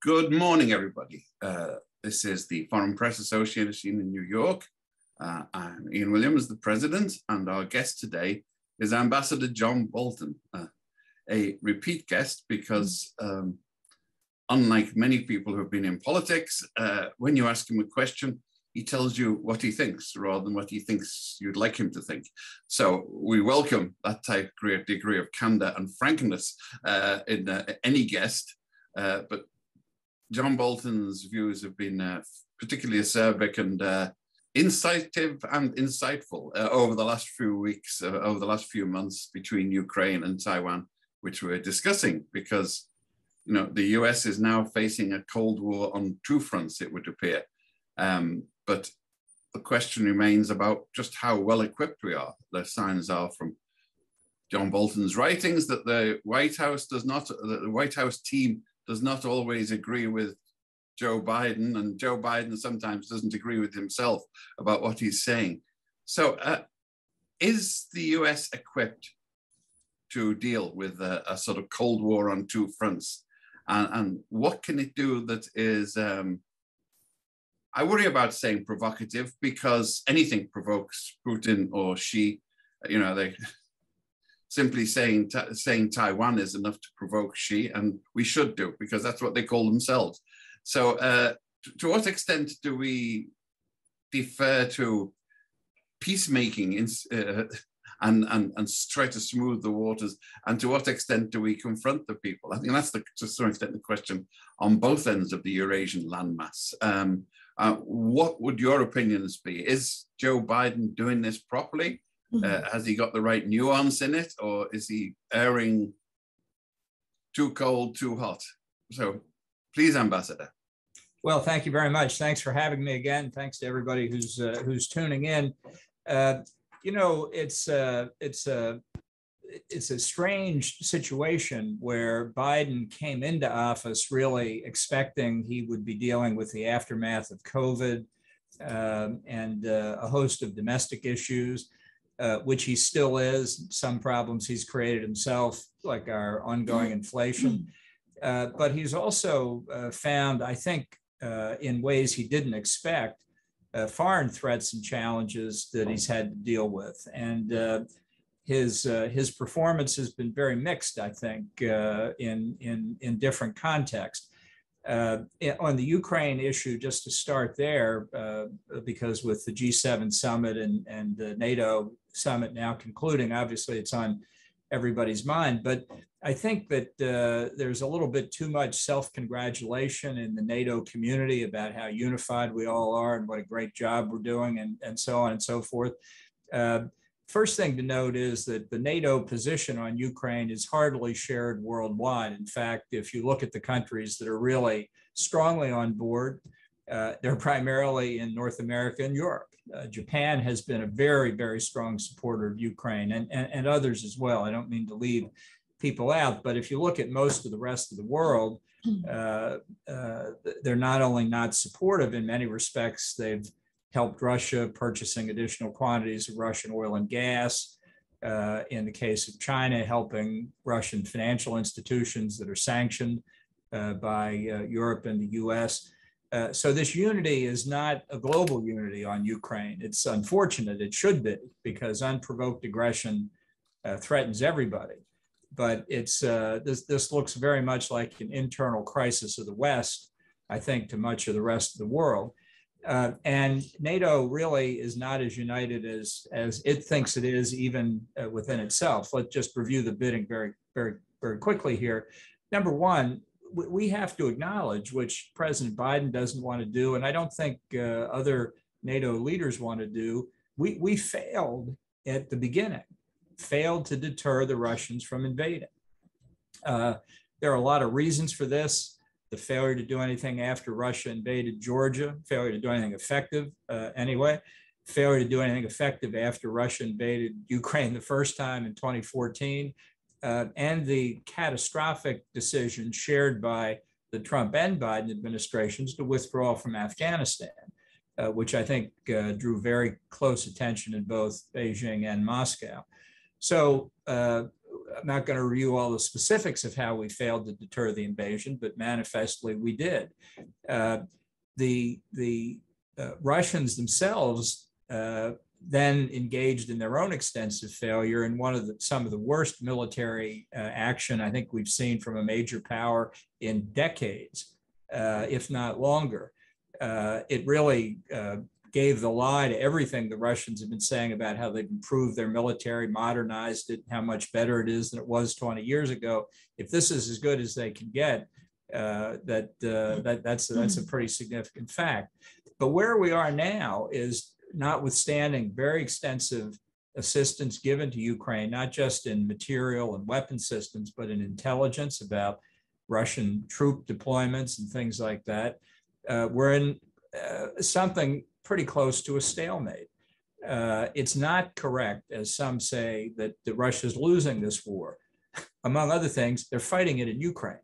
Good morning, everybody. This is the Foreign Press Association in New York. I'm Ian Williams, the president, and our guest today is Ambassador John Bolton, a repeat guest because unlike many people who have been in politics, when you ask him a question, he tells you what he thinks rather than what he thinks you'd like him to think. So we welcome that type of degree of candor and frankness in any guest, but John Bolton's views have been particularly acerbic and incisive and insightful over the last few weeks, over the last few months between Ukraine and Taiwan, which we're discussing because, you know, the US is now facing a Cold War on two fronts, it would appear. But the question remains about just how well equipped we are. The signs are from John Bolton's writings that the White House team does not always agree with Joe Biden, and Joe Biden sometimes doesn't agree with himself about what he's saying. So is the US equipped to deal with a sort of Cold War on two fronts? And what can it do that is, I worry about saying provocative because anything provokes Putin or Xi, you know, they simply saying Taiwan is enough to provoke Xi, and we should do, because that's what they call themselves. So to what extent do we defer to peacemaking and try to smooth the waters, and to what extent do we confront the people? I think that's to some extent the question on both ends of the Eurasian landmass. What would your opinions be? Is Joe Biden doing this properly? Has he got the right nuance in it, or is he erring too cold, too hot? So please, Ambassador. Well, thank you very much. Thanks for having me again. Thanks to everybody who's tuning in. You know, it's a strange situation where Biden came into office really expecting he would be dealing with the aftermath of COVID and a host of domestic issues. Which he still is, some problems he's created himself, like our ongoing inflation. But he's also found, I think, in ways he didn't expect, foreign threats and challenges that he's had to deal with. And his performance has been very mixed, I think, in different contexts. On the Ukraine issue, just to start there, because with the G7 summit and the NATO summit now concluding, obviously it's on everybody's mind. But I think that there's a little bit too much self-congratulation in the NATO community about how unified we all are and what a great job we're doing and so on and so forth. First thing to note is that the NATO position on Ukraine is hardly shared worldwide. In fact, if you look at the countries that are really strongly on board, they're primarily in North America and Europe. Japan has been a very, very strong supporter of Ukraine and others as well. I don't mean to leave people out, but if you look at most of the rest of the world, they're not only not supportive in many respects, they've helped Russia purchasing additional quantities of Russian oil and gas. In the case of China, helping Russian financial institutions that are sanctioned by Europe and the US. So this unity is not a global unity on Ukraine. It's unfortunate, it should be, because unprovoked aggression threatens everybody. But it's this looks very much like an internal crisis of the West, I think, to much of the rest of the world. And NATO really is not as united as it thinks it is, even within itself. Let's just review the bidding very, very, very quickly here. Number one, we have to acknowledge, which President Biden doesn't want to do, and I don't think other NATO leaders want to do, we failed at the beginning, failed to deter the Russians from invading. There are a lot of reasons for this. The failure to do anything after Russia invaded Georgia, failure to do anything effective anyway, failure to do anything effective after Russia invaded Ukraine the first time in 2014, and the catastrophic decision shared by the Trump and Biden administrations to withdraw from Afghanistan, which I think drew very close attention in both Beijing and Moscow. So I'm not going to review all the specifics of how we failed to deter the invasion, but manifestly we did. The Russians themselves then engaged in their own extensive failure in some of the worst military action I think we've seen from a major power in decades, if not longer. It really gave the lie to everything the Russians have been saying about how they've improved their military, modernized it, how much better it is than it was 20 years ago. If this is as good as they can get, that's a pretty significant fact. But where we are now is, notwithstanding very extensive assistance given to Ukraine, not just in material and weapon systems, but in intelligence about Russian troop deployments and things like that, we're in something pretty close to a stalemate. It's not correct, as some say, that Russia's losing this war. Among other things, they're fighting it in Ukraine.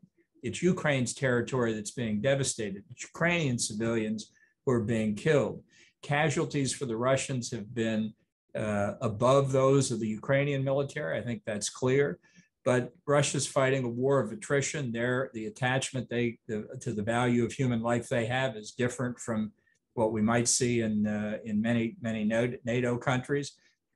It's Ukraine's territory that's being devastated. It's Ukrainian civilians who are being killed. Casualties for the Russians have been above those of the Ukrainian military. I think that's clear. But Russia's fighting a war of attrition. The attachment to the value of human life they have is different from what we might see in many NATO countries.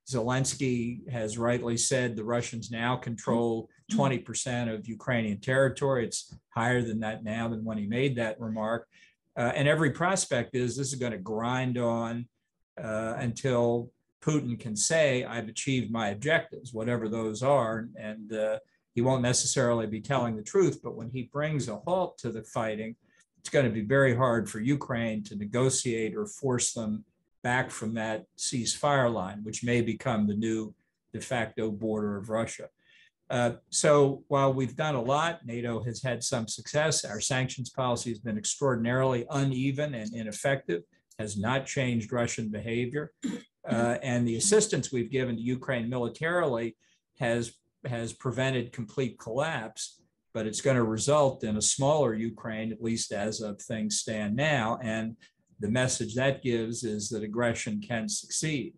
Zelensky has rightly said the Russians now control 20% of Ukrainian territory. It's higher than that now than when he made that remark. And every prospect is this is going to grind on until Putin can say, I've achieved my objectives, whatever those are. And he won't necessarily be telling the truth, but when he brings a halt to the fighting, it's going to be very hard for Ukraine to negotiate or force them back from that ceasefire line, which may become the new de facto border of Russia. So while we've done a lot, NATO has had some success. Our sanctions policy has been extraordinarily uneven and ineffective, has not changed Russian behavior. And the assistance we've given to Ukraine militarily has prevented complete collapse, but it's going to result in a smaller Ukraine, at least as of things stand now. And the message that gives is that aggression can succeed.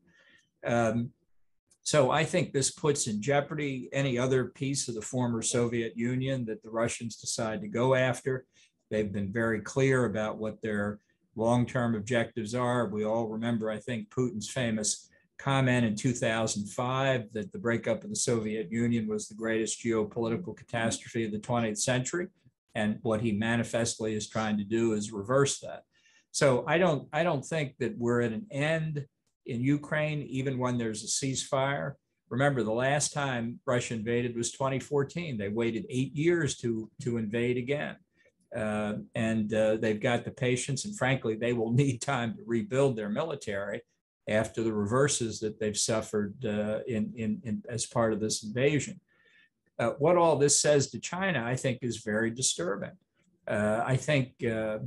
So I think this puts in jeopardy any other piece of the former Soviet Union that the Russians decide to go after. They've been very clear about what their long-term objectives are. We all remember, I think, Putin's famous comment in 2005 that the breakup of the Soviet Union was the greatest geopolitical catastrophe of the 20th century. And what he manifestly is trying to do is reverse that. So I don't think that we're at an end in Ukraine, even when there's a ceasefire. Remember, the last time Russia invaded was 2014. They waited 8 years to invade again. And they've got the patience, and frankly, they will need time to rebuild their military after the reverses that they've suffered as part of this invasion. What all this says to China, I think, is very disturbing. I think the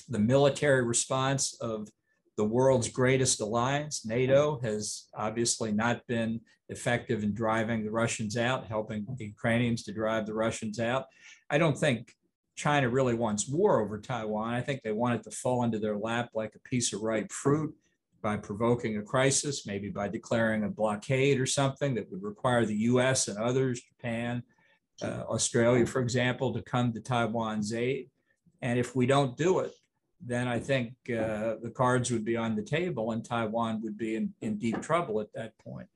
military response of the world's greatest alliance, NATO, has obviously not been effective in driving the Russians out, helping the Ukrainians to drive the Russians out. I don't think China really wants war over Taiwan. I think they want it to fall into their lap like a piece of ripe fruit by provoking a crisis, maybe by declaring a blockade or something that would require the US and others, Japan, Australia, for example, to come to Taiwan's aid. And if we don't do it, then I think the cards would be on the table and Taiwan would be in deep trouble at that point.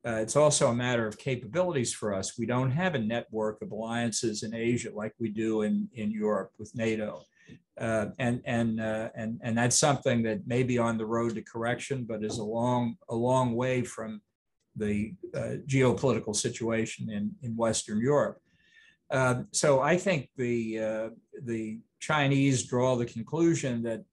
It's also a matter of capabilities for us. We don't have a network of alliances in Asia like we do in Europe with NATO. And that's something that may be on the road to correction, but is a long way from the geopolitical situation in Western Europe. So I think the Chinese draw the conclusion that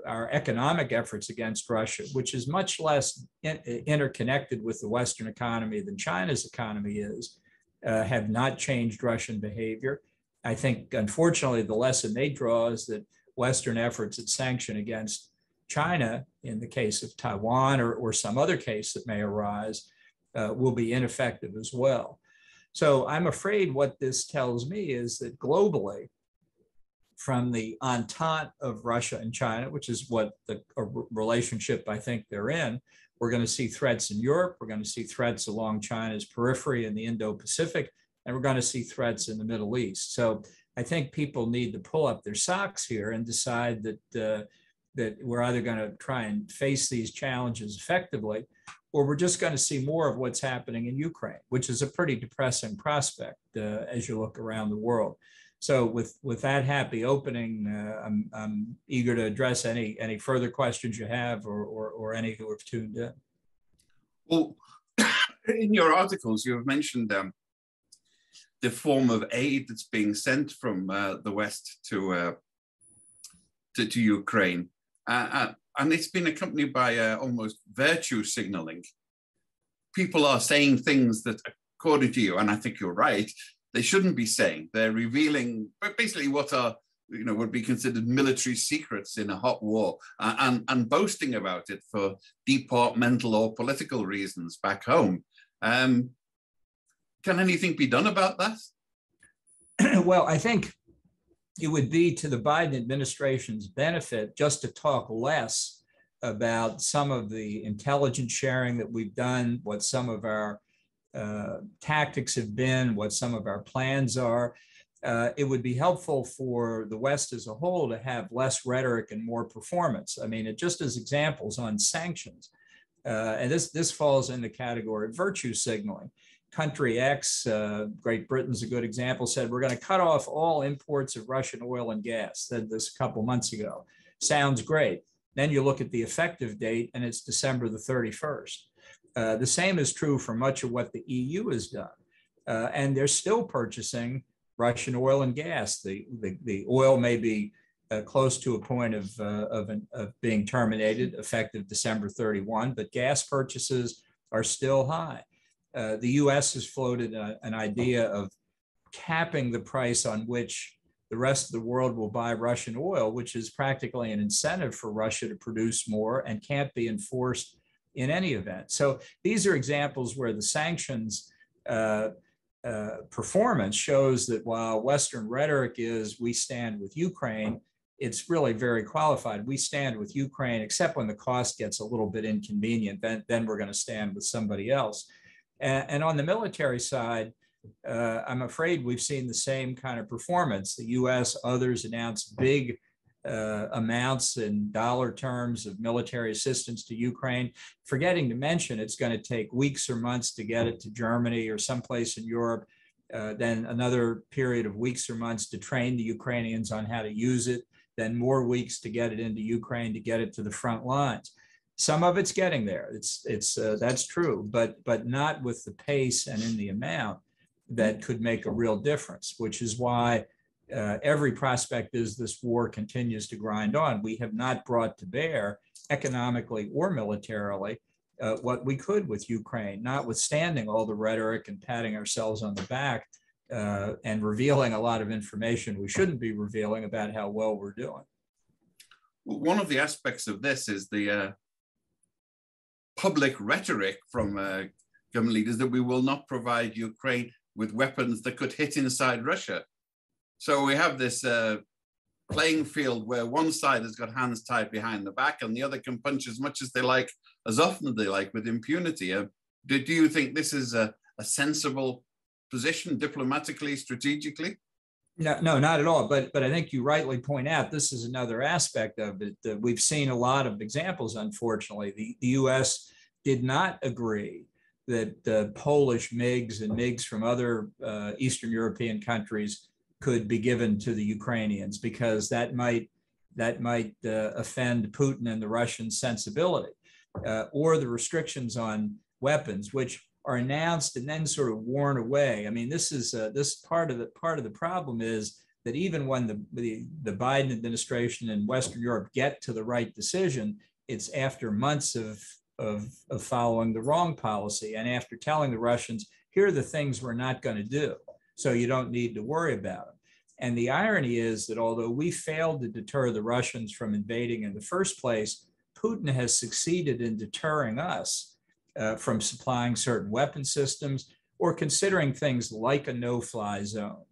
our economic efforts against Russia, which is much less interconnected with the Western economy than China's economy is, have not changed Russian behavior. I think, unfortunately, the lesson they draw is that Western efforts at sanction against China, in the case of Taiwan or some other case that may arise, will be ineffective as well. So I'm afraid what this tells me is that globally, from the entente of Russia and China, which is what the relationship I think they're in, We're going to see threats in Europe. We're going to see threats along China's periphery in the Indo-Pacific, and we're going to see threats in the Middle East. So I think people need to pull up their socks here and decide that that we're either going to try and face these challenges effectively, or we're just going to see more of what's happening in Ukraine, which is a pretty depressing prospect as you look around the world. So with that happy opening, I'm eager to address any further questions you have or any who have tuned in. Well, in your articles, you have mentioned the form of aid that's being sent from the West to Ukraine. And it's been accompanied by almost virtue signaling. People are saying things that, according to you, and I think you're right, they shouldn't be saying. They're revealing basically what are, would be considered military secrets in a hot war, and boasting about it for departmental or political reasons back home. Can anything be done about that? Well, I think it would be to the Biden administration's benefit just to talk less about some of the intelligence sharing that we've done, what some of our tactics have been, what some of our plans are. It would be helpful for the West as a whole to have less rhetoric and more performance. I mean, just as examples on sanctions, and this falls in the category of virtue signaling. Country X, Great Britain's a good example, said we're going to cut off all imports of Russian oil and gas. Said this a couple months ago. Sounds great. Then you look at the effective date and it's December the 31st. The same is true for much of what the EU has done. And they're still purchasing Russian oil and gas. The oil may be close to a point of being terminated effective December 31, but gas purchases are still high. The US has floated an idea of capping the price on which the rest of the world will buy Russian oil, which is practically an incentive for Russia to produce more and can't be enforced in any event. So these are examples where the sanctions performance shows that while Western rhetoric is we stand with Ukraine, it's really very qualified. We stand with Ukraine, except when the cost gets a little bit inconvenient, then we're going to stand with somebody else. And on the military side, I'm afraid we've seen the same kind of performance. The US, others announced big amounts in dollar terms of military assistance to Ukraine, forgetting to mention it's going to take weeks or months to get it to Germany or someplace in Europe, then another period of weeks or months to train the Ukrainians on how to use it, then more weeks to get it into Ukraine, to get it to the front lines. Some of it's getting there. That's true, but not with the pace and in the amount that could make a real difference, which is why every prospect is this war continues to grind on. We have not brought to bear economically or militarily what we could with Ukraine, notwithstanding all the rhetoric and patting ourselves on the back and revealing a lot of information we shouldn't be revealing about how well we're doing. One of the aspects of this is the public rhetoric from government leaders that we will not provide Ukraine with weapons that could hit inside Russia. So we have this playing field where one side has got hands tied behind the back and the other can punch as much as they like, as often as they like, with impunity. Do you think this is a sensible position diplomatically, strategically? No, not at all. But I think you rightly point out this is another aspect of it. We've seen a lot of examples, unfortunately. The U.S. did not agree that Polish MiGs and MiGs from other Eastern European countries could be given to the Ukrainians because that might offend Putin and the Russian sensibility, or the restrictions on weapons, which are announced and then sort of worn away. I mean, this is part of the problem is that even when the Biden administration and Western Europe get to the right decision, it's after months of following the wrong policy and after telling the Russians, here are the things we're not going to do, so you don't need to worry about them. And the irony is that although we failed to deter the Russians from invading in the first place, Putin has succeeded in deterring us from supplying certain weapon systems or considering things like a no-fly zone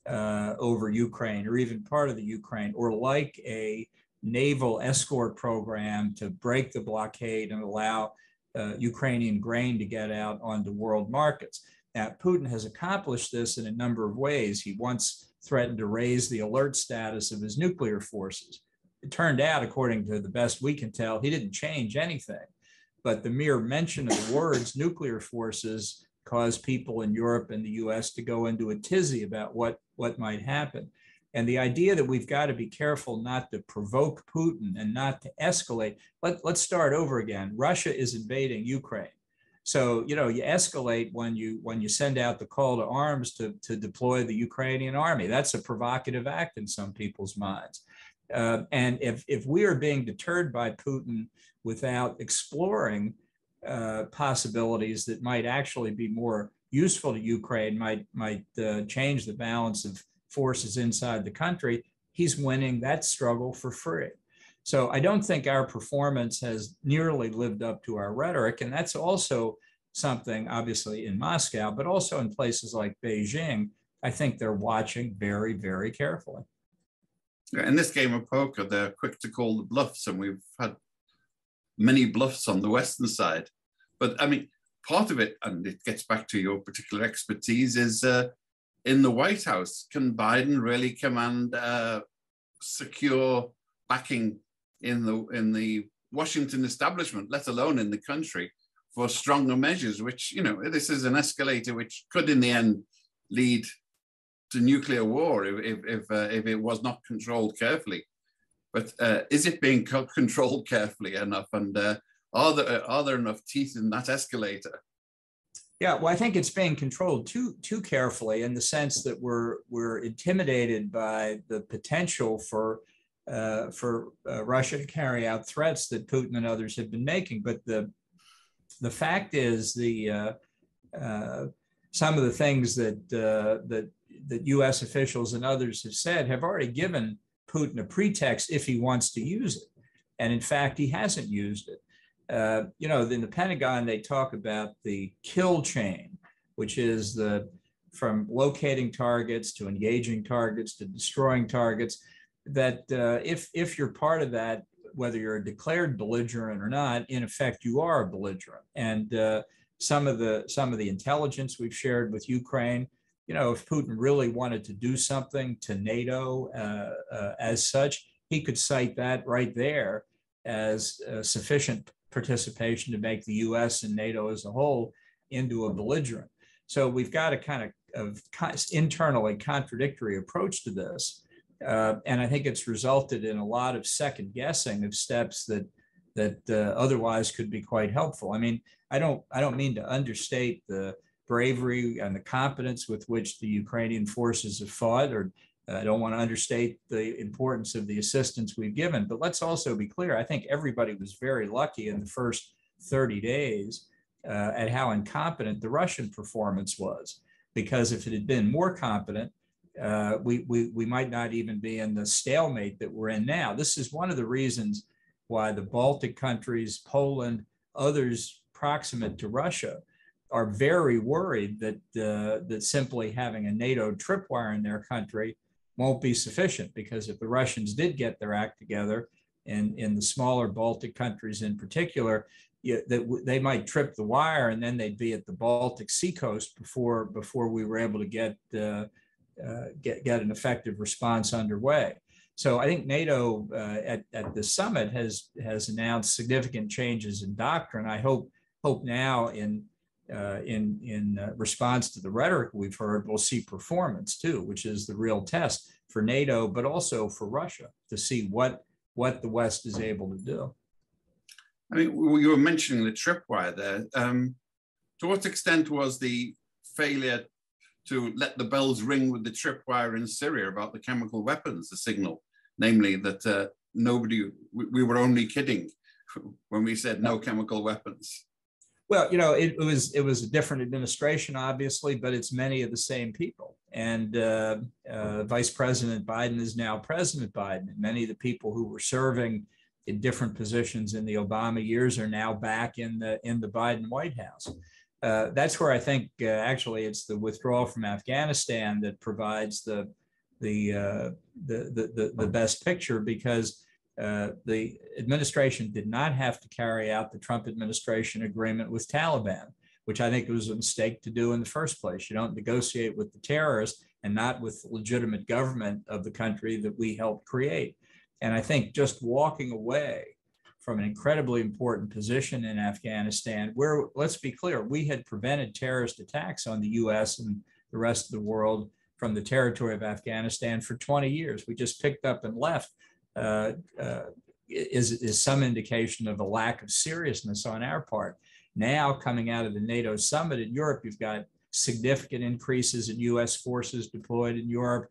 over Ukraine or even part of the Ukraine, or like a naval escort program to break the blockade and allow Ukrainian grain to get out onto world markets. Now, Putin has accomplished this in a number of ways. He once threatened to raise the alert status of his nuclear forces. It turned out, according to the best we can tell, he didn't change anything. But the mere mention of the words nuclear forces caused people in Europe and the US to go into a tizzy about what might happen. And the idea that we've got to be careful not to provoke Putin and not to escalate. Let's start over again. Russia is invading Ukraine. So, you escalate when you send out the call to arms to deploy the Ukrainian army. That's a provocative act in some people's minds. And if we are being deterred by Putin without exploring possibilities that might actually be more useful to Ukraine, might change the balance of forces inside the country, he's winning that struggle for free. So I don't think our performance has nearly lived up to our rhetoric. And that's also something, obviously, in Moscow, but also in places like Beijing. I think they're watching very, very carefully. In this game of poker, they're quick to call the bluffs, and we've had many bluffs on the Western side. But I mean, part of it, and it gets back to your particular expertise, is in the White House, can Biden really command secure backing in the Washington establishment, let alone in the country, for stronger measures, which, this is an escalator which could in the end lead to nuclear war if it was not controlled carefully. But is it being controlled carefully enough? And are there enough teeth in that escalator? Yeah, well, I think it's being controlled too carefully, in the sense that we're intimidated by the potential for Russia to carry out threats that Putin and others have been making. But the fact is, some of the things that U.S. officials and others have said have already given Putin a pretext if he wants to use it, and in fact, he hasn't used it. In the Pentagon, they talk about the kill chain, which is from locating targets to engaging targets to destroying targets. That if you're part of that, whether you're a declared belligerent or not, in effect, you are a belligerent. And some of the intelligence we've shared with Ukraine, if Putin really wanted to do something to NATO as such, he could cite that right there as sufficient participation to make the US and NATO as a whole into a belligerent. So we've got a kind of internally contradictory approach to this. And I think it's resulted in a lot of second guessing of steps that otherwise could be quite helpful. I mean, I don't mean to understate the bravery and the competence with which the Ukrainian forces have fought, or I don't want to understate the importance of the assistance we've given, but let's also be clear. I think everybody was very lucky in the first 30 days at how incompetent the Russian performance was, because if it had been more competent, we might not even be in the stalemate that we're in now. This is one of the reasons why the Baltic countries, Poland, others proximate to Russia are very worried that simply having a NATO tripwire in their country won't be sufficient, because if the Russians did get their act together, in the smaller Baltic countries in particular, they might trip the wire, and then they'd be at the Baltic seacoast before we were able to get an effective response underway. So I think NATO at the summit has announced significant changes in doctrine. I hope now in response to the rhetoric we've heard, we'll see performance too, which is the real test for NATO, but also for Russia, to see what the West is able to do. I mean, you were mentioning the tripwire there. To what extent was the failure to let the bells ring with the tripwire in Syria about the chemical weapons, the signal, namely that we were only kidding when we said no chemical weapons? Well, it was a different administration, obviously, but it's many of the same people. And Vice President Biden is now President Biden. And many of the people who were serving in different positions in the Obama years are now back in the Biden White House. That's where I think actually it's the withdrawal from Afghanistan that provides the best picture, because The administration did not have to carry out the Trump administration agreement with Taliban, which I think was a mistake to do in the first place. You don't negotiate with the terrorists and not with the legitimate government of the country that we helped create. And I think just walking away from an incredibly important position in Afghanistan, where, let's be clear, we had prevented terrorist attacks on the US and the rest of the world from the territory of Afghanistan for 20 years. We just picked up and left, is some indication of a lack of seriousness on our part. Now, coming out of the NATO summit in Europe, you've got significant increases in US forces deployed in Europe,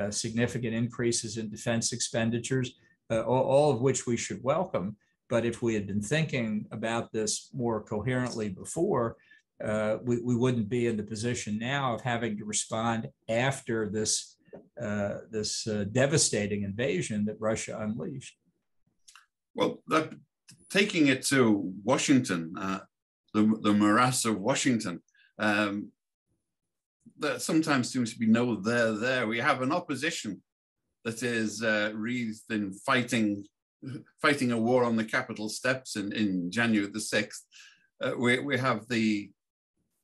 significant increases in defense expenditures, all of which we should welcome. But if we had been thinking about this more coherently before, we wouldn't be in the position now of having to respond after this devastating invasion that Russia unleashed. Well, taking it to Washington, the morass of Washington, there sometimes seems to be no there. We have an opposition that is wreathed in fighting a war on the Capitol steps in January the 6th. We have the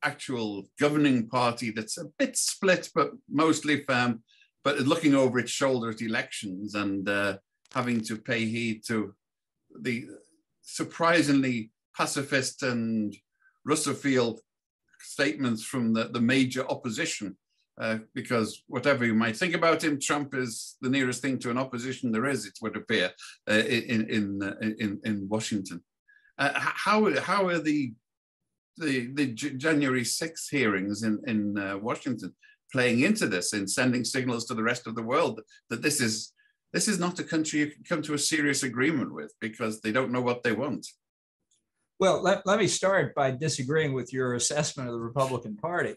actual governing party that's a bit split, but mostly firm, but looking over its shoulder at elections and having to pay heed to the surprisingly pacifist and Russophile statements from the major opposition. Because whatever you might think about him, Trump is the nearest thing to an opposition there is, it would appear, in Washington. How are the January 6th hearings in Washington playing into this and sending signals to the rest of the world that this is not a country you can come to a serious agreement with because they don't know what they want? Well, let me start by disagreeing with your assessment of the Republican Party.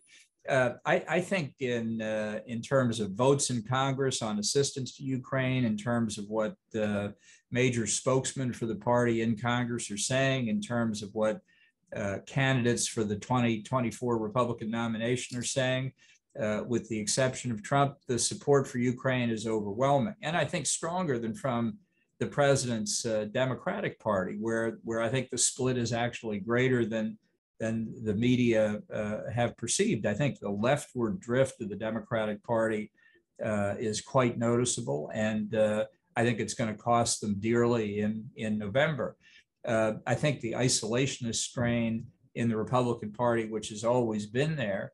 I think in terms of votes in Congress on assistance to Ukraine, in terms of what the major spokesmen for the party in Congress are saying, in terms of what candidates for the 2024 Republican nomination are saying, with the exception of Trump, the support for Ukraine is overwhelming. And I think stronger than from the president's Democratic Party, where I think the split is actually greater than the media have perceived. I think the leftward drift of the Democratic Party is quite noticeable, and I think it's going to cost them dearly in November. I think the isolationist strain in the Republican Party, which has always been there,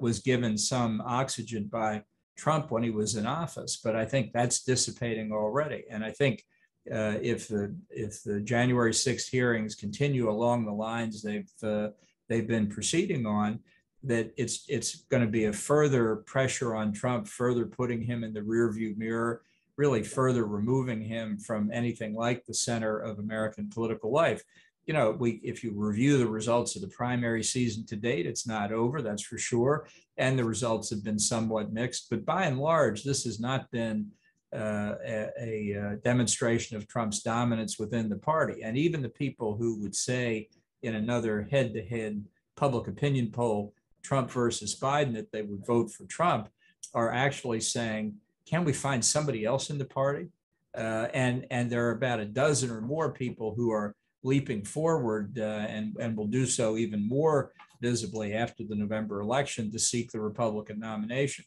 was given some oxygen by Trump when he was in office, but I think that's dissipating already. And I think if the January 6th hearings continue along the lines they've been proceeding on, that it's going to be a further pressure on Trump, further putting him in the rearview mirror, really further removing him from anything like the center of American political life. You know, if you review the results of the primary season to date, it's not over, that's for sure. And the results have been somewhat mixed, but by and large, this has not been a demonstration of Trump's dominance within the party. And even the people who would say in another head-to-head public opinion poll, Trump versus Biden, that they would vote for Trump, are actually saying, can we find somebody else in the party? And there are about a dozen or more people who are leaping forward and will do so even more visibly after the November election to seek the Republican nomination.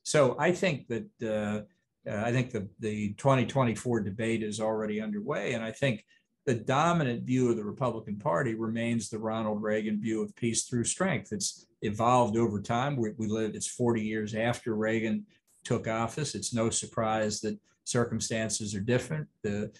So I think that the 2024 debate is already underway, and I think the dominant view of the Republican Party remains the Ronald Reagan view of peace through strength. It's evolved over time. It's 40 years after Reagan took office. It's no surprise that circumstances are different. The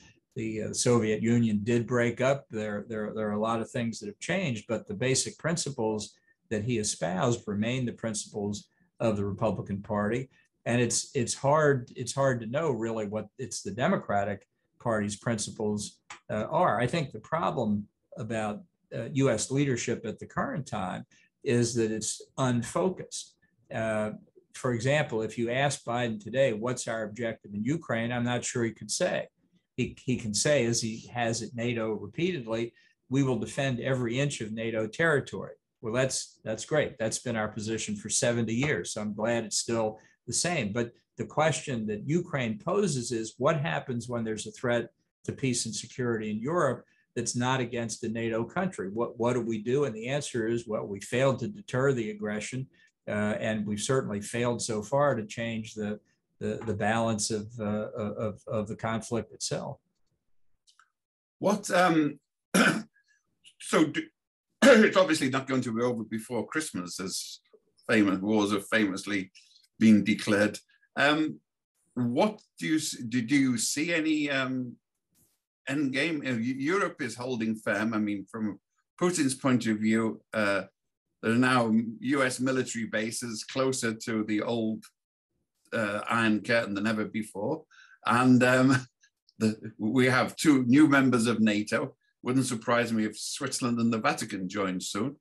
Soviet Union did break up. There are a lot of things that have changed, but the basic principles that he espoused remain the principles of the Republican Party. And it's hard to know really what the Democratic Party's principles are. I think the problem about U.S. leadership at the current time is that it's unfocused. For example, if you ask Biden today, what's our objective in Ukraine, I'm not sure he could say. He can say, as he has at NATO repeatedly, we will defend every inch of NATO territory. Well, that's great. That's been our position for 70 years. So I'm glad it's still the same. But the question that Ukraine poses is, what happens when there's a threat to peace and security in Europe that's not against a NATO country. What do we do? And the answer is, well, we failed to deter the aggression, and we've certainly failed so far to change the balance of the conflict itself. What it's obviously not going to be over before Christmas, as famous wars have famously been declared. What do you see any endgame? Europe is holding firm. I mean, from Putin's point of view, there are now US military bases closer to the old Iron Curtain than ever before. And we have 2 new members of NATO. Wouldn't surprise me if Switzerland and the Vatican join soon.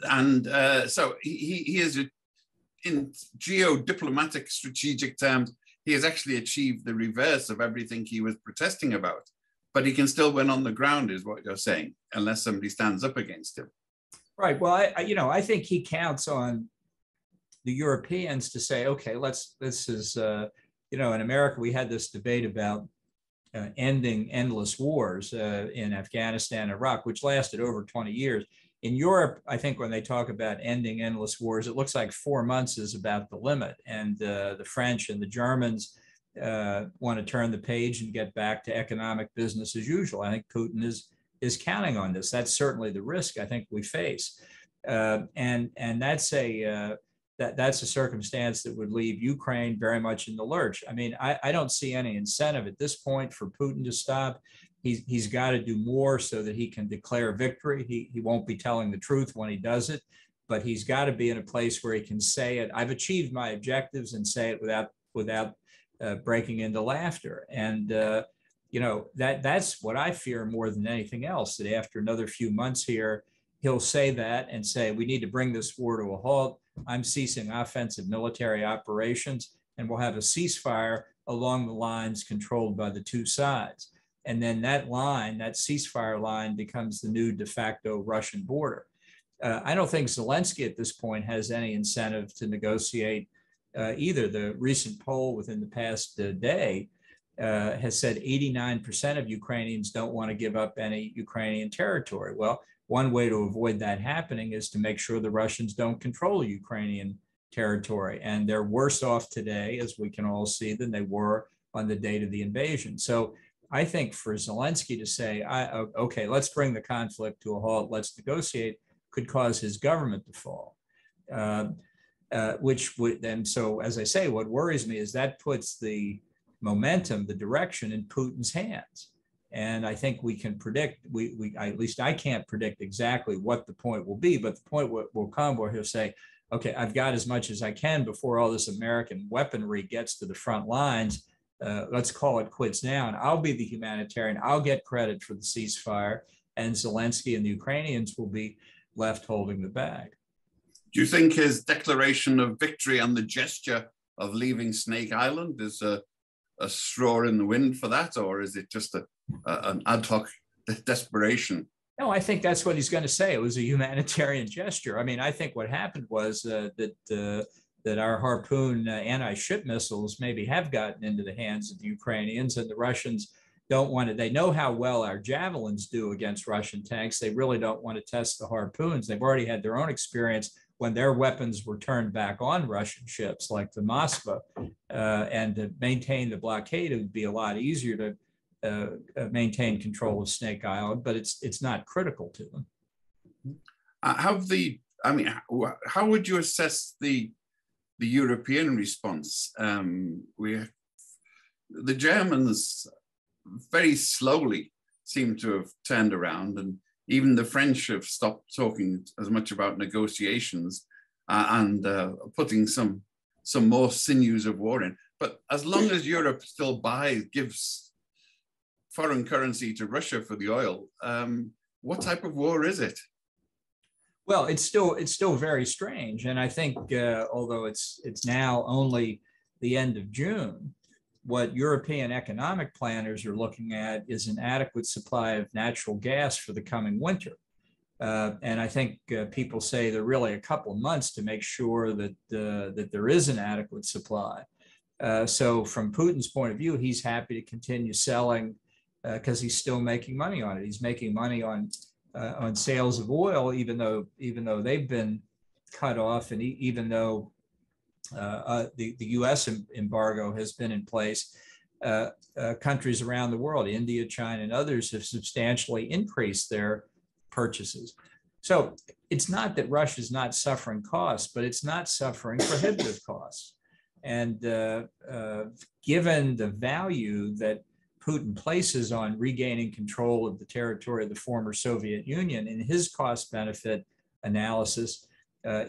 So he is, in geo-diplomatic strategic terms, he has actually achieved the reverse of everything he was protesting about. But he can still win on the ground, is what you're saying, unless somebody stands up against him. Right. Well, I think he counts on the Europeans to say, okay, in America, we had this debate about ending endless wars in Afghanistan, Iraq, which lasted over 20 years. In Europe, I think when they talk about ending endless wars, it looks like 4 months is about the limit. And the French and the Germans want to turn the page and get back to economic business as usual. I think Putin is counting on this. That's certainly the risk I think we face. And that's a circumstance that would leave Ukraine very much in the lurch. I mean, I don't see any incentive at this point for Putin to stop. He's got to do more so that he can declare victory. He won't be telling the truth when he does it, but he's got to be in a place where he can say it. I've achieved my objectives, and say it without breaking into laughter. And that's what I fear more than anything else. That after another few months here, he'll say that and say, we need to bring this war to a halt. I'm ceasing offensive military operations, and we'll have a ceasefire along the lines controlled by the 2 sides. And then that ceasefire line, becomes the new de facto Russian border. I don't think Zelensky at this point has any incentive to negotiate either. The recent poll within the past day has said 89% of Ukrainians don't want to give up any Ukrainian territory. Well, one way to avoid that happening is to make sure the Russians don't control Ukrainian territory. And they're worse off today, as we can all see, than they were on the date of the invasion. So I think for Zelensky to say, okay, let's bring the conflict to a halt, let's negotiate, could cause his government to fall. Which would then, so as I say, what worries me is that puts the momentum, the direction in Putin's hands. And I think we can predict, at least I can't predict exactly what the point will be, but the point will come where he'll say, okay, I've got as much as I can before all this American weaponry gets to the front lines. Let's call it quits now. And I'll be the humanitarian. I'll get credit for the ceasefire. And Zelensky and the Ukrainians will be left holding the bag. Do you think his declaration of victory and the gesture of leaving Snake Island is a straw in the wind for that? Or is it just an ad hoc desperation? No, I think that's what he's going to say. It was a humanitarian gesture. I mean, I think what happened was that our Harpoon anti-ship missiles maybe have gotten into the hands of the Ukrainians, and the Russians don't want to. They know how well our javelins do against Russian tanks. They really don't want to test the Harpoons. They've already had their own experience when their weapons were turned back on Russian ships like the Moskva. And to maintain the blockade, it would be a lot easier to maintain control of Snake Island, but it's not critical to them. How would you assess the European response? The Germans very slowly seem to have turned around, and even the French have stopped talking as much about negotiations and putting some more sinews of war in. But as long as Europe still gives foreign currency to Russia for the oil, what type of war is it? Well, it's still very strange, and I think although it's now only the end of June, what European economic planners are looking at is an adequate supply of natural gas for the coming winter, and I think people say there are really a couple of months to make sure that that there is an adequate supply. So from Putin's point of view, he's happy to continue selling because he's still making money on it. He's making money on sales of oil, even though they've been cut off, and even though the U.S. embargo has been in place. Countries around the world, India, China, and others, have substantially increased their purchases. So it's not that Russia's not suffering costs, but it's not suffering prohibitive costs. And given the value that Putin places on regaining control of the territory of the former Soviet Union, in his cost-benefit analysis,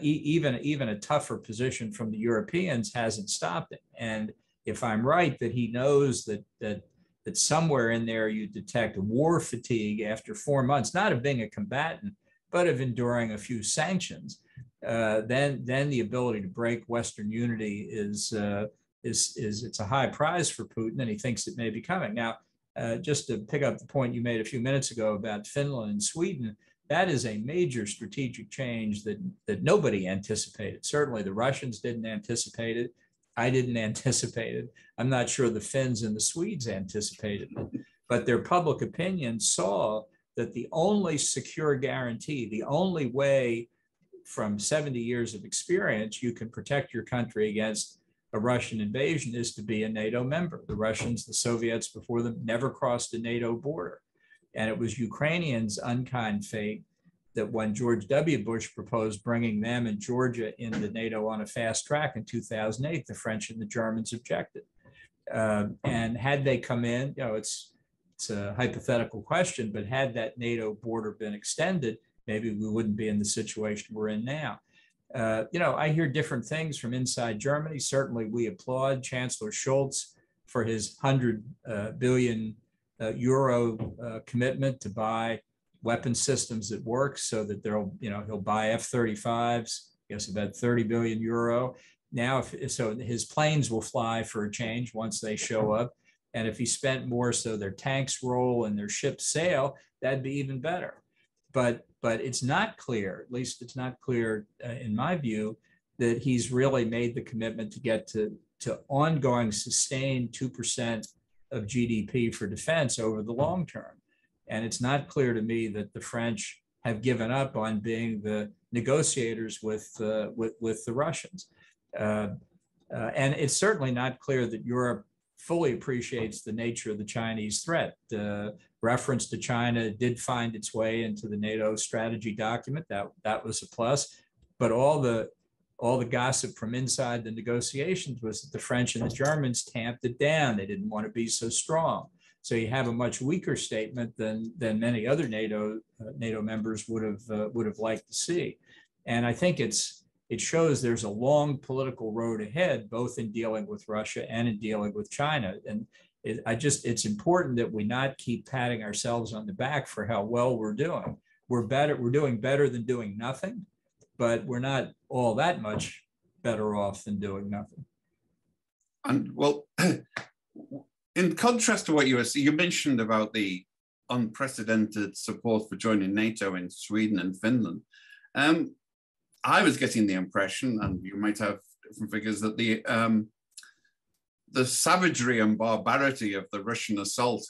even a tougher position from the Europeans hasn't stopped it. And if I'm right that he knows that somewhere in there you detect war fatigue after 4 months, not of being a combatant, but of enduring a few sanctions, then the ability to break Western unity is it's a high prize for Putin, and he thinks it may be coming. Now, just to pick up the point you made a few minutes ago about Finland and Sweden, that is a major strategic change that nobody anticipated. Certainly the Russians didn't anticipate it. I didn't anticipate it. I'm not sure the Finns and the Swedes anticipated it, but their public opinion saw that the only secure guarantee, the only way from 70 years of experience you can protect your country against a Russian invasion is to be a NATO member. The Russians, the Soviets before them, never crossed a NATO border. And it was Ukrainians' unkind fate that when George W. Bush proposed bringing them and Georgia into NATO on a fast track in 2008, the French and the Germans objected. And had they come in, it's a hypothetical question, but had that NATO border been extended, maybe we wouldn't be in the situation we're in now. I hear different things from inside Germany. Certainly we applaud Chancellor Scholz for his 100 billion euro commitment to buy weapon systems that work, so that he'll buy F-35s, I guess about 30 billion euro. Now, so his planes will fly for a change once they show up. And if he spent more so their tanks roll and their ships sail, that'd be even better. But it's not clear, at least it's not clear in my view, that he's really made the commitment to get to ongoing sustained 2% of GDP for defense over the long term. And it's not clear to me that the French have given up on being the negotiators with the Russians. And it's certainly not clear that Europe fully appreciates the nature of the Chinese threat. Reference to China did find its way into the NATO strategy document. That was a plus. But all the gossip from inside the negotiations was that the French and the Germans tamped it down. They didn't want to be so strong. So you have a much weaker statement than many other NATO members would have liked to see. And I think it shows there's a long political road ahead, both in dealing with Russia and in dealing with China. And it's important that we not keep patting ourselves on the back for how well we're doing. We're doing better than doing nothing, but we're not all that much better off than doing nothing. And well, in contrast to what you mentioned about the unprecedented support for joining NATO in Sweden and Finland, I was getting the impression, and you might have different figures, that the savagery and barbarity of the Russian assault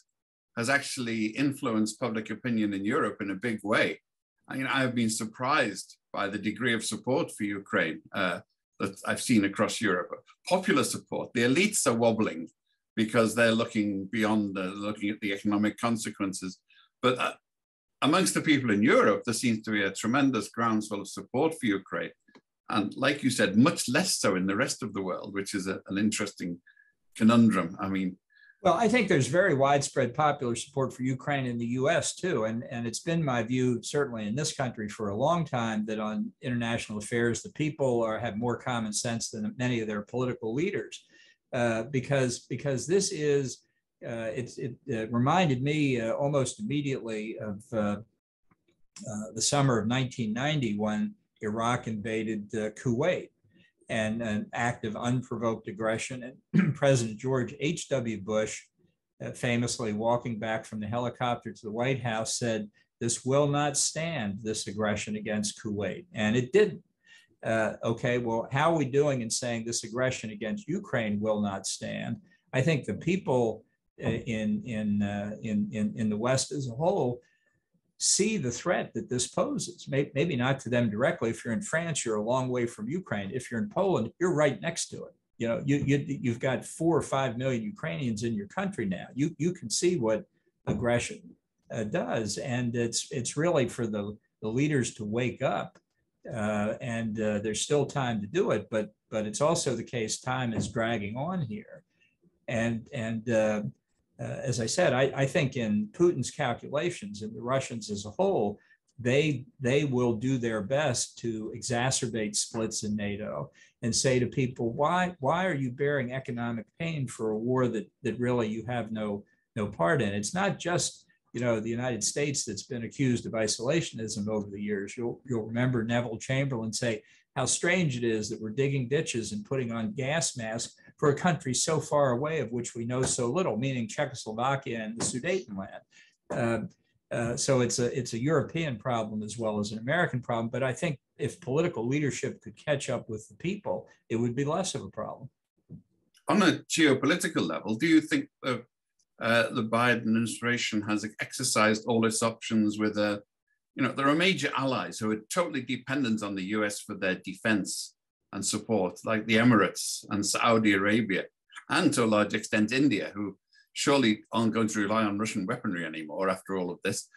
has actually influenced public opinion in Europe in a big way. I have been surprised by the degree of support for Ukraine that I've seen across Europe. Popular support. The elites are wobbling because they're looking beyond, looking at the economic consequences. But amongst the people in Europe, there seems to be a tremendous groundswell of support for Ukraine. And like you said, much less so in the rest of the world, which is an interesting conundrum. Well, I think there's very widespread popular support for Ukraine in the US too. And it's been my view, certainly in this country for a long time, that on international affairs, the people have more common sense than many of their political leaders. Because this is, it reminded me almost immediately of the summer of 1990 when Iraq invaded Kuwait, and an act of unprovoked aggression. And President George H.W. Bush, famously walking back from the helicopter to the White House, said, "This will not stand, this aggression against Kuwait." And it didn't. Okay, well, how are we doing in saying this aggression against Ukraine will not stand? I think the people in the West as a whole see the threat that this poses. Maybe not to them directly. If you're in France, you're a long way from Ukraine. If you're in Poland, you're right next to it. You know, you've got 4 or 5 million Ukrainians in your country now. You can see what aggression does, and it's really for the leaders to wake up. And there's still time to do it, but it's also the case time is dragging on here, and as I said, I think in Putin's calculations and the Russians as a whole, they will do their best to exacerbate splits in NATO and say to people, why are you bearing economic pain for a war that really you have no part in? It's not just, you know, the United States that's been accused of isolationism over the years. You'll remember Neville Chamberlain say how strange it is that we're digging ditches and putting on gas masks for a country so far away of which we know so little, meaning Czechoslovakia and the Sudetenland. So it's a European problem as well as an American problem. But I think if political leadership could catch up with the people, it would be less of a problem. On a geopolitical level, do you think the Biden administration has exercised all its options with you know, there are major allies who are totally dependent on the US for their defense and support, like the Emirates and Saudi Arabia, and to a large extent India, who surely aren't going to rely on Russian weaponry anymore after all of this.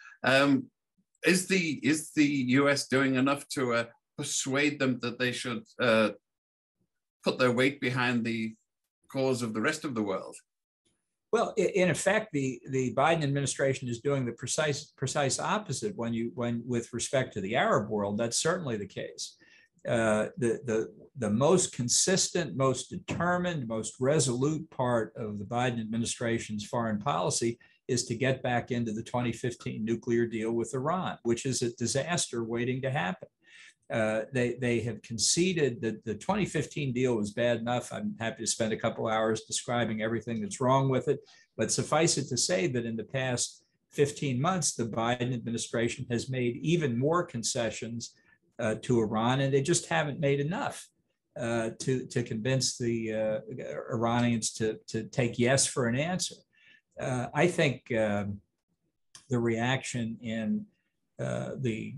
Is the US doing enough to persuade them that they should put their weight behind the cause of the rest of the world? Well, in effect, the Biden administration is doing the precise opposite when with respect to the Arab world. That's certainly the case. The most consistent, most determined, most resolute part of the Biden administration's foreign policy is to get back into the 2015 nuclear deal with Iran, which is a disaster waiting to happen. They have conceded that the 2015 deal was bad enough. I'm happy to spend a couple hours describing everything that's wrong with it, but suffice it to say that in the past 15 months, the Biden administration has made even more concessions to Iran, and they just haven't made enough to convince the Iranians to take yes for an answer. I think the reaction in the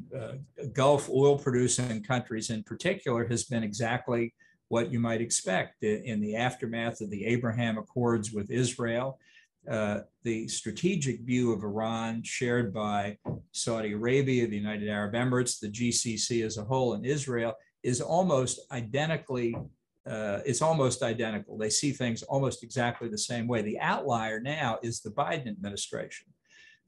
Gulf oil producing countries in particular has been exactly what you might expect in the aftermath of the Abraham Accords with Israel. The strategic view of Iran shared by Saudi Arabia, the United Arab Emirates, the GCC as a whole, and Israel is almost identically, it's almost identical. They see things almost exactly the same way. The outlier now is the Biden administration.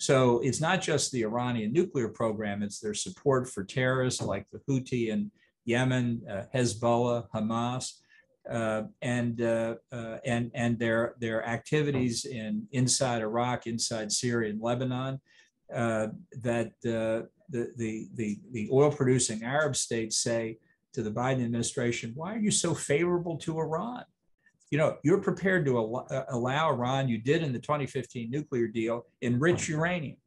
So it's not just the Iranian nuclear program, it's their support for terrorists like the Houthi in Yemen, Hezbollah, Hamas, and their activities inside Iraq, inside Syria and Lebanon, that the oil producing Arab states say to the Biden administration, why are you so favorable to Iran? You know, you're prepared to allow Iran, you did in the 2015 nuclear deal, enrich uranium.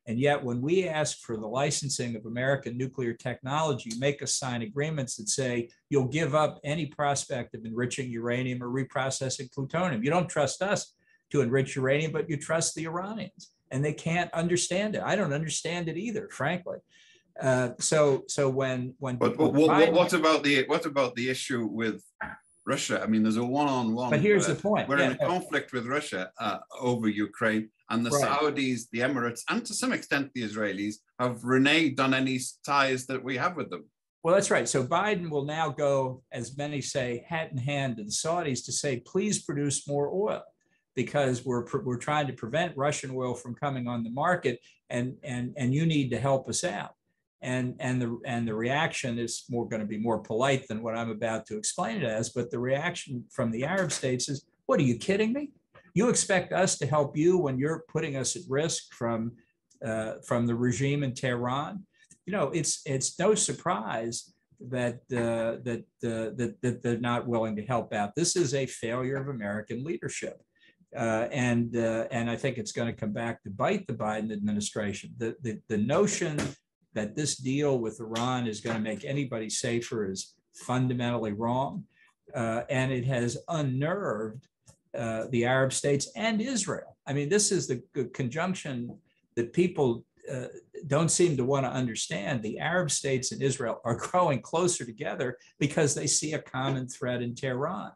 And yet when we ask for the licensing of American nuclear technology, you make us sign agreements that say you'll give up any prospect of enriching uranium or reprocessing plutonium. You don't trust us to enrich uranium, but you trust the Iranians. And they can't understand it. I don't understand it either, frankly. So when but what about the issue with Russia? I mean, there's a one-on-one. But here's the point. We're in a conflict with Russia over Ukraine, and the Saudis, the Emirates, and to some extent the Israelis have reneged on any ties that we have with them. Well, that's right. So Biden will now go, as many say, hat in hand to the Saudis to say, please produce more oil, because we're trying to prevent Russian oil from coming on the market, and you need to help us out. And the reaction is going to be more polite than what I'm about to explain it as, but the reaction from the Arab states is, what, are you kidding me? You expect us to help you when you're putting us at risk from the regime in Tehran? You know, it's no surprise that they're not willing to help out. This is a failure of American leadership. And I think it's going to come back to bite the Biden administration. The notion that this deal with Iran is going to make anybody safer is fundamentally wrong, and it has unnerved the Arab states and Israel. I mean, this is the conjunction that people don't seem to want to understand. The Arab states and Israel are growing closer together because they see a common threat in Tehran.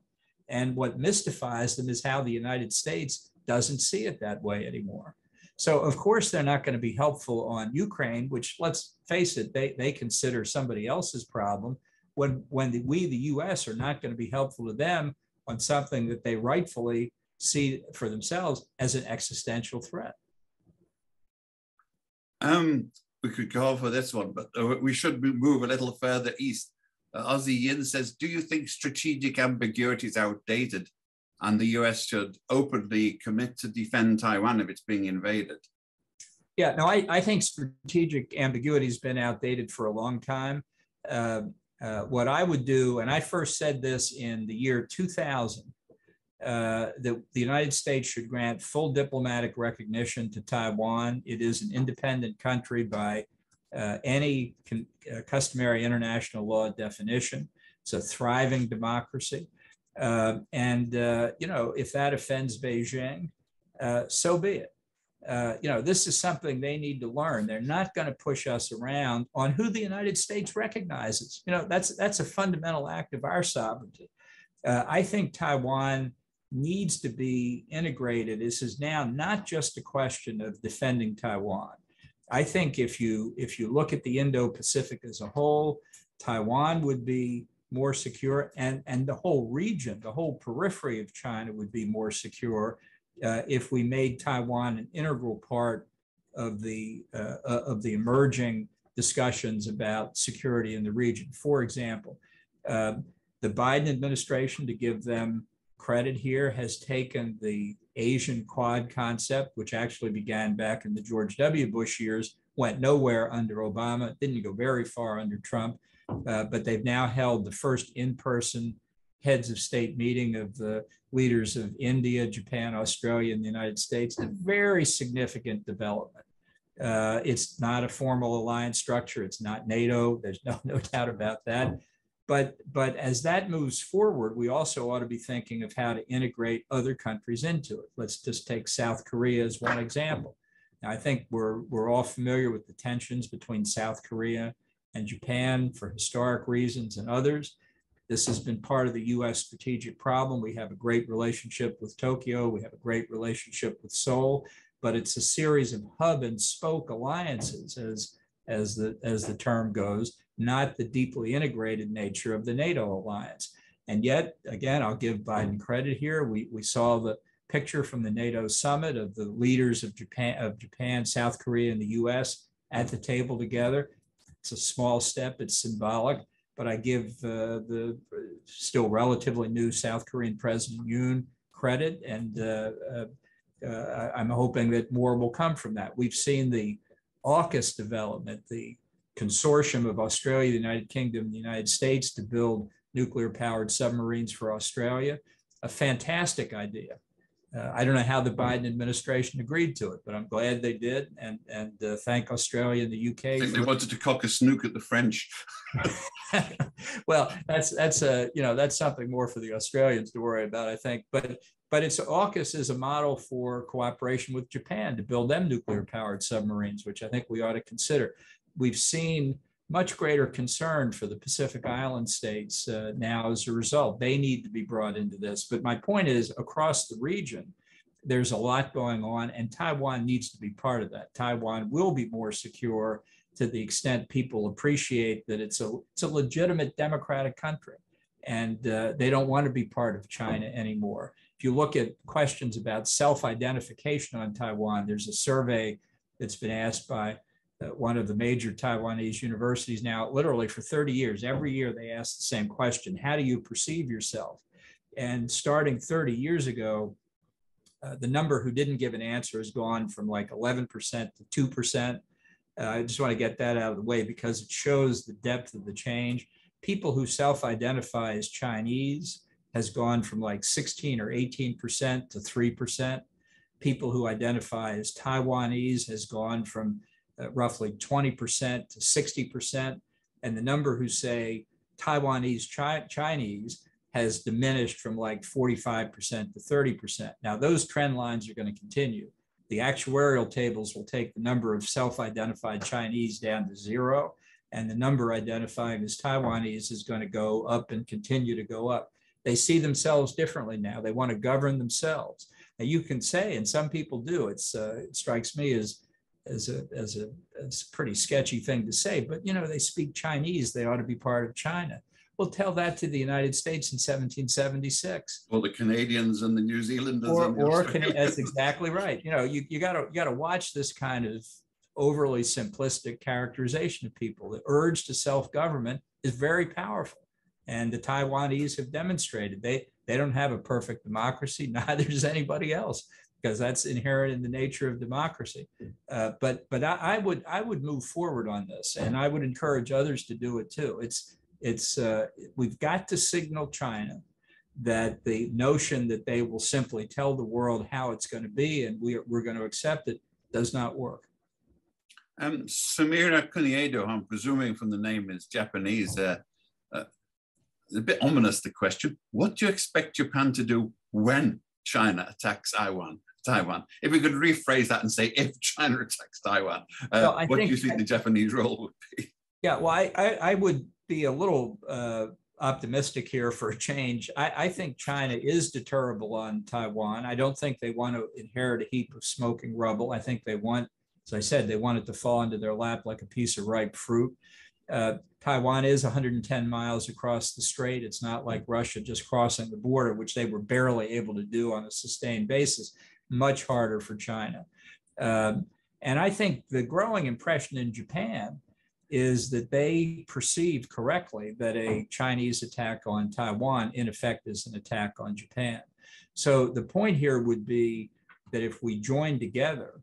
And what mystifies them is how the United States doesn't see it that way anymore. So, of course, they're not going to be helpful on Ukraine, which, let's face it, they consider somebody else's problem, when we, the U.S., are not going to be helpful to them on something that they rightfully see for themselves as an existential threat. We could go for this one, but we should move a little further east. Ozzy Yin says, do you think strategic ambiguity is outdated and the US should openly commit to defend Taiwan if it's being invaded? Yeah, no, I think strategic ambiguity has been outdated for a long time. What I would do, and I first said this in the year 2000, that the United States should grant full diplomatic recognition to Taiwan. It is an independent country by any customary international law definition. It's a thriving democracy. If that offends Beijing, so be it. This is something they need to learn. They're not going to push us around on who the United States recognizes. That's a fundamental act of our sovereignty. I think Taiwan needs to be integrated. This is now not just a question of defending Taiwan. I think if you look at the Indo-Pacific as a whole, Taiwan would be more secure, and the whole region, the whole periphery of China would be more secure if we made Taiwan an integral part of the emerging discussions about security in the region. For example, the Biden administration, to give them credit here, has taken the Asian Quad concept, which actually began back in the George W. Bush years, went nowhere under Obama, didn't go very far under Trump, but they've now held the first in-person heads of state meeting of the leaders of India, Japan, Australia, and the United States. A very significant development. It's not a formal alliance structure. It's not NATO. There's no doubt about that. But as that moves forward, we also ought to be thinking of how to integrate other countries into it. Let's just take South Korea as one example. Now, I think we're all familiar with the tensions between South Korea and Japan for historic reasons and others. This has been part of the US strategic problem. We have a great relationship with Tokyo. We have a great relationship with Seoul, but it's a series of hub and spoke alliances, as the term goes, not the deeply integrated nature of the NATO alliance. And yet, again, I'll give Biden credit here. We saw the picture from the NATO summit of the leaders of Japan, South Korea, and the US at the table together. It's a small step, it's symbolic, but I give the still relatively new South Korean President Yoon credit, and I'm hoping that more will come from that. We've seen the AUKUS development, the consortium of Australia, the United Kingdom, and the United States to build nuclear-powered submarines for Australia. A fantastic idea. I don't know how the Biden administration agreed to it, but I'm glad they did, and thank Australia and the UK. I think they wanted to cock a snook at the French. Well, that's something more for the Australians to worry about, I think. But AUKUS is a model for cooperation with Japan to build them nuclear-powered submarines, which I think we ought to consider. We've seen much greater concern for the Pacific Island states now as a result. They need to be brought into this. But my point is, across the region, there's a lot going on, and Taiwan needs to be part of that. Taiwan will be more secure to the extent people appreciate that it's a legitimate democratic country, and they don't want to be part of China anymore. If you look at questions about self-identification on Taiwan, there's a survey that's been asked by one of the major Taiwanese universities now, literally for 30 years. Every year they ask the same question: how do you perceive yourself? And starting 30 years ago, the number who didn't give an answer has gone from like 11% to 2%. I just want to get that out of the way because it shows the depth of the change. People who self-identify as Chinese has gone from like 16 or 18% to 3%. People who identify as Taiwanese has gone from roughly 20% to 60%. And the number who say Taiwanese Chinese has diminished from like 45% to 30%. Now, those trend lines are going to continue. The actuarial tables will take the number of self-identified Chinese down to zero, and the number identifying as Taiwanese is going to go up and continue to go up. They see themselves differently now. They want to govern themselves. Now, you can say, and some people do, it strikes me as a pretty sketchy thing to say, but they speak Chinese, they ought to be part of China. Well, tell that to the United States in 1776. Or the Canadians and the New Zealanders. That's exactly right. You got to watch this kind of overly simplistic characterization of people. The urge to self-government is very powerful, and the Taiwanese have demonstrated they don't have a perfect democracy. Neither does anybody else, because that's inherent in the nature of democracy. But I would move forward on this, and I would encourage others to do it too. We've got to signal China that the notion that they will simply tell the world how it's going to be and we're going to accept it does not work. Samira Kuniedo, I'm presuming from the name is Japanese. A bit ominous, the question. What do you expect Japan to do when China attacks Taiwan? If we could rephrase that and say, if China attacks Taiwan, what do you think the Japanese role would be? Yeah, well, I would be a little optimistic here for a change. I think China is deterrable on Taiwan. I don't think they want to inherit a heap of smoking rubble. I think they want, as I said, they want it to fall into their lap like a piece of ripe fruit. Taiwan is 110 miles across the strait. It's not like Russia just crossing the border, which they were barely able to do on a sustained basis. Much harder for China. And I think the growing impression in Japan is that they perceive correctly that a Chinese attack on Taiwan, in effect, is an attack on Japan. So the point here would be that if we join together,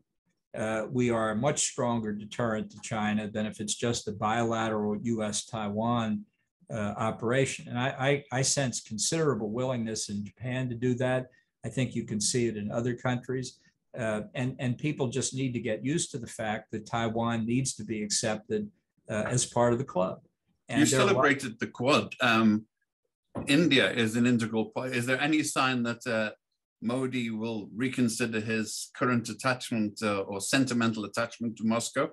we are a much stronger deterrent to China than if it's just a bilateral US-Taiwan operation. And I sense considerable willingness in Japan to do that. I think you can see it in other countries. And people just need to get used to the fact that Taiwan needs to be accepted as part of the club. And you celebrated the Quad. India is an integral part. Is there any sign that Modi will reconsider his current attachment or sentimental attachment to Moscow?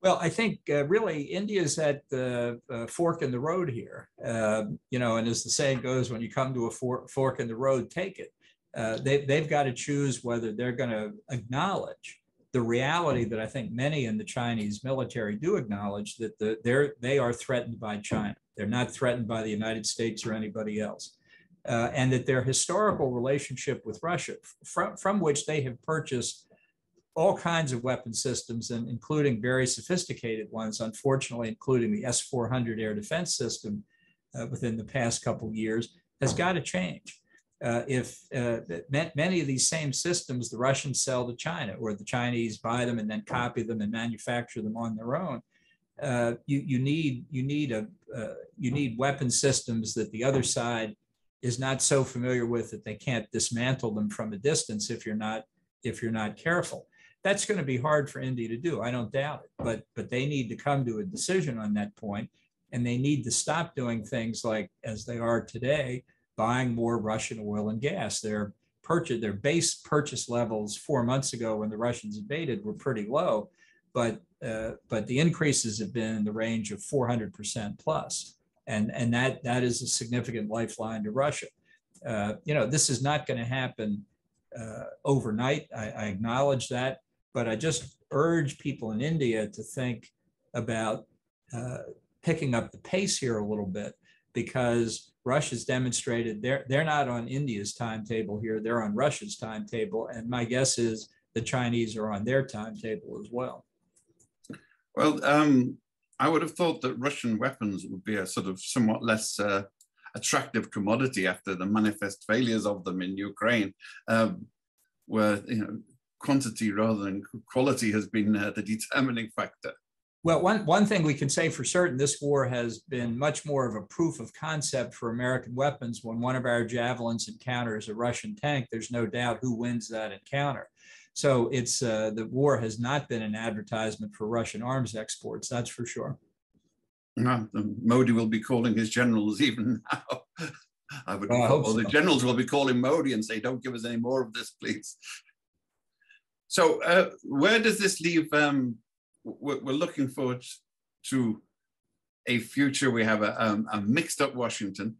Well, I think really India's at the fork in the road here. And as the saying goes, when you come to a fork in the road, take it. They've got to choose whether they're going to acknowledge the reality that I think many in the Chinese military do acknowledge, that they are threatened by China. They're not threatened by the United States or anybody else. And that their historical relationship with Russia, from which they have purchased all kinds of weapon systems, and including very sophisticated ones, unfortunately, including the S-400 air defense system within the past couple of years, has got to change. Many of these same systems the Russians sell to China, or the Chinese buy them and then copy them and manufacture them on their own. You need weapon systems that the other side is not so familiar with that they can't dismantle them from a distance if you're not careful. That's going to be hard for India to do, I don't doubt it, but they need to come to a decision on that point, and they need to stop doing things like, as they are today, buying more Russian oil and gas. Their base purchase levels 4 months ago when the Russians invaded were pretty low, but the increases have been in the range of 400% plus. And that is a significant lifeline to Russia. This is not going to happen overnight. I acknowledge that, but I just urge people in India to think about picking up the pace here a little bit, because Russia's demonstrated they're not on India's timetable here, they're on Russia's timetable. And my guess is the Chinese are on their timetable as well. Well, I would have thought that Russian weapons would be a sort of somewhat less attractive commodity after the manifest failures of them in Ukraine, where quantity rather than quality has been the determining factor. Well, one thing we can say for certain, this war has been much more of a proof of concept for American weapons. When one of our javelins encounters a Russian tank, there's no doubt who wins that encounter. So it's the war has not been an advertisement for Russian arms exports, that's for sure. No, Modi will be calling his generals even now. I would hope, or the generals will be calling Modi and say, don't give us any more of this, please. So where does this leave? We're looking forward to a future. We have a mixed up Washington.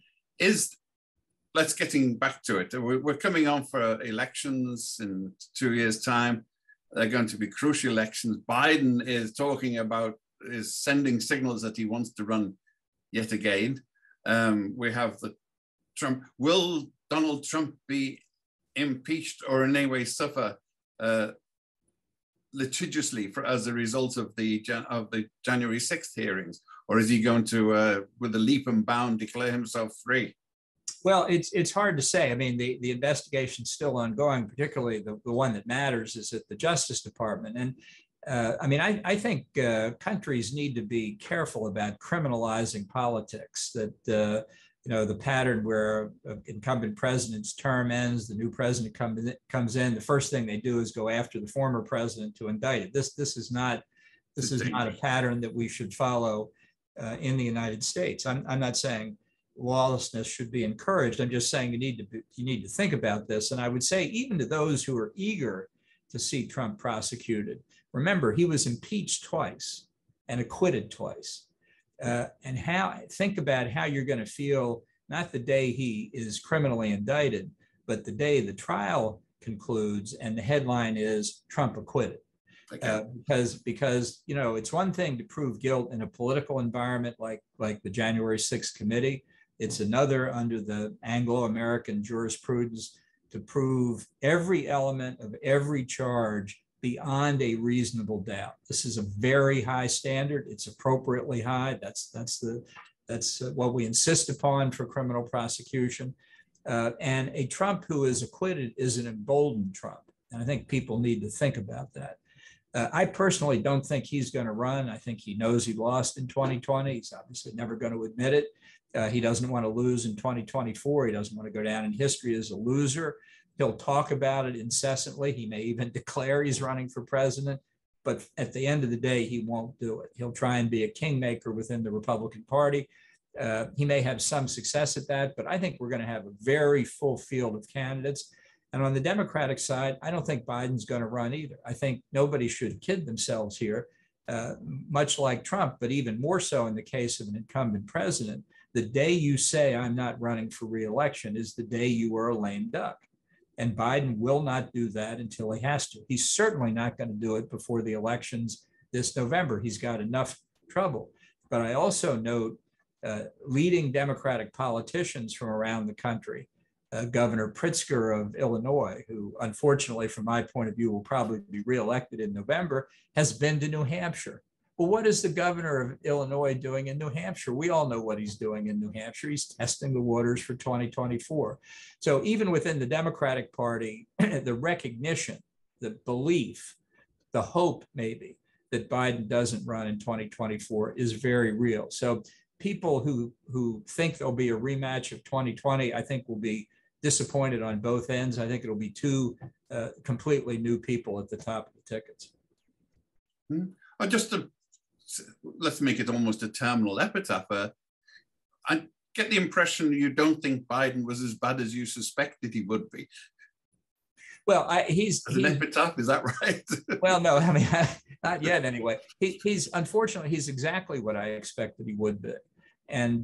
Let's getting back to it. We're coming on for elections in 2 years' time. They're going to be crucial elections. Biden is sending signals that he wants to run yet again. We have the Trump. Will Donald Trump be impeached or in any way suffer litigiously as a result of the January 6th hearings? Or is he going to, with a leap and bound, declare himself free? Well, it's hard to say. I mean, the investigation's still ongoing, particularly the one that matters is at the Justice Department. And I mean, I think countries need to be careful about criminalizing politics, that, the pattern where an incumbent president's term ends, the new president comes in, the first thing they do is go after the former president to indict it. This is not a pattern that we should follow in the United States. I'm not saying lawlessness should be encouraged. I'm just saying you need to think about this. And I would say even to those who are eager to see Trump prosecuted, remember he was impeached twice and acquitted twice. And think about how you're going to feel, not the day he is criminally indicted, but the day the trial concludes and the headline is Trump acquitted. Okay. Because it's one thing to prove guilt in a political environment like the January 6th committee. It's another under the Anglo-American jurisprudence to prove every element of every charge beyond a reasonable doubt. This is a very high standard. It's appropriately high. That's what we insist upon for criminal prosecution. And a Trump who is acquitted is an emboldened Trump. And I think people need to think about that. I personally don't think he's going to run. I think he knows he lost in 2020. He's obviously never going to admit it. He doesn't want to lose in 2024. He doesn't want to go down in history as a loser. He'll talk about it incessantly. He may even declare he's running for president, but at the end of the day, he won't do it. He'll try and be a kingmaker within the Republican Party. He may have some success at that, but I think we're going to have a very full field of candidates. And on the Democratic side, I don't think Biden's going to run either. I think nobody should kid themselves here, much like Trump, but even more so in the case of an incumbent president. The day you say I'm not running for re-election is the day you are a lame duck. And Biden will not do that until he has to. He's certainly not going to do it before the elections this November. He's got enough trouble. But I also note leading Democratic politicians from around the country, Governor Pritzker of Illinois, who unfortunately, from my point of view, will probably be reelected in November, has been to New Hampshire. Well, what is the governor of Illinois doing in New Hampshire? We all know what he's doing in New Hampshire. He's testing the waters for 2024. So even within the Democratic Party, the recognition, the belief, the hope maybe that Biden doesn't run in 2024 is very real. So people who think there'll be a rematch of 2020, I think will be disappointed on both ends. I think it'll be two completely new people at the top of the tickets. Let's make it almost a terminal epitaph. I get the impression you don't think Biden was as bad as you suspected he would be. Well, he's an epitaph, is that right? Well, no, I mean, not yet anyway. He's unfortunately, he's exactly what I expected he would be. And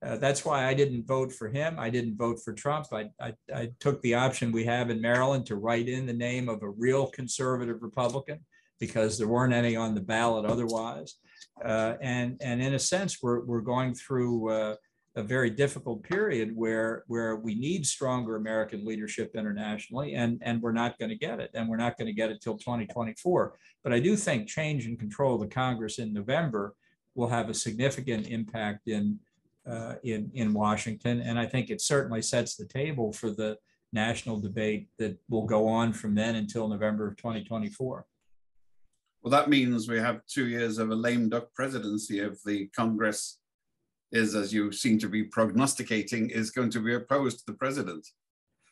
that's why I didn't vote for him. I didn't vote for Trump. I took the option we have in Maryland to write in the name of a real conservative Republican, because there weren't any on the ballot otherwise. And in a sense, we're going through a very difficult period where we need stronger American leadership internationally, and we're not going to get it. And we're not going to get it till 2024. But I do think change in control of the Congress in November will have a significant impact in Washington. And I think it certainly sets the table for the national debate that will go on from then until November of 2024. Well, that means we have 2 years of a lame duck presidency if the Congress is, as you seem to be prognosticating, is going to be opposed to the president.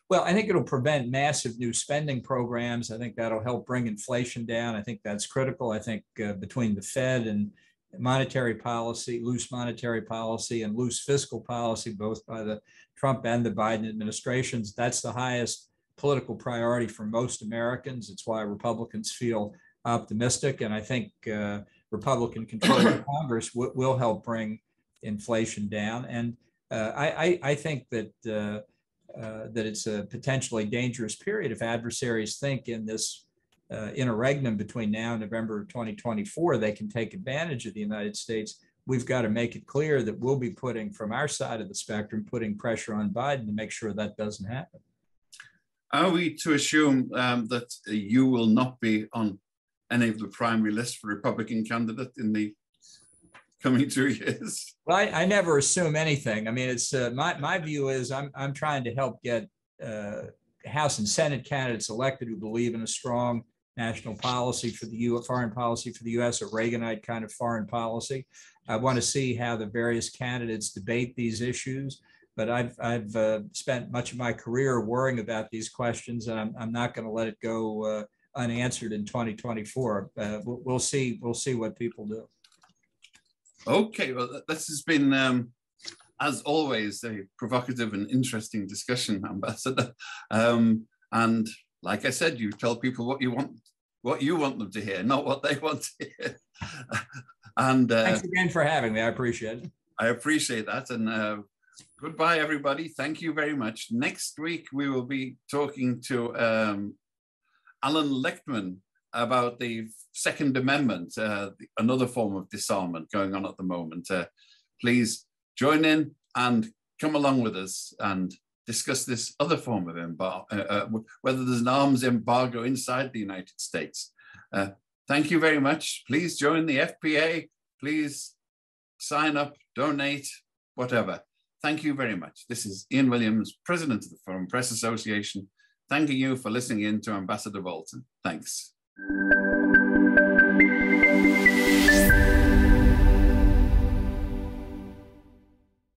Well, I think it'll prevent massive new spending programs. I think that'll help bring inflation down. I think that's critical. I think between the Fed and monetary policy, loose monetary policy, and loose fiscal policy, both by the Trump and the Biden administrations. That's the highest political priority for most Americans. It's why Republicans feel optimistic. And I think Republican control of Congress will help bring inflation down. And I think that that it's a potentially dangerous period if adversaries think in this interregnum between now and November 2024, they can take advantage of the United States. We've got to make it clear that we'll be putting, from our side of the spectrum, putting pressure on Biden to make sure that doesn't happen. Are we to assume that you will not be on any of the primary lists for Republican candidate in the coming 2 years? Well, I never assume anything. I mean, it's my view is I'm trying to help get House and Senate candidates elected who believe in a strong national policy for the U.S., foreign policy for the U.S., a Reaganite kind of foreign policy. I want to see how the various candidates debate these issues. But I've spent much of my career worrying about these questions, and I'm not going to let it go unanswered in 2024. We'll see what people do. Okay, well, this has been, as always, a provocative and interesting discussion, Ambassador. And like I said, you tell people what you want them to hear, not what they want to hear. And thanks again for having me. I appreciate it. I appreciate that. And goodbye, everybody. Thank you very much. Next week, we will be talking to Alan Lichtman about the Second Amendment, another form of disarmament going on at the moment. Please join in and come along with us and discuss this other form of embargo, whether there's an arms embargo inside the United States. Thank you very much. Please join the FPA. Please sign up, donate, whatever. Thank you very much. This is Ian Williams, President of the Foreign Press Association, thanking you for listening in to Ambassador Bolton. Thanks.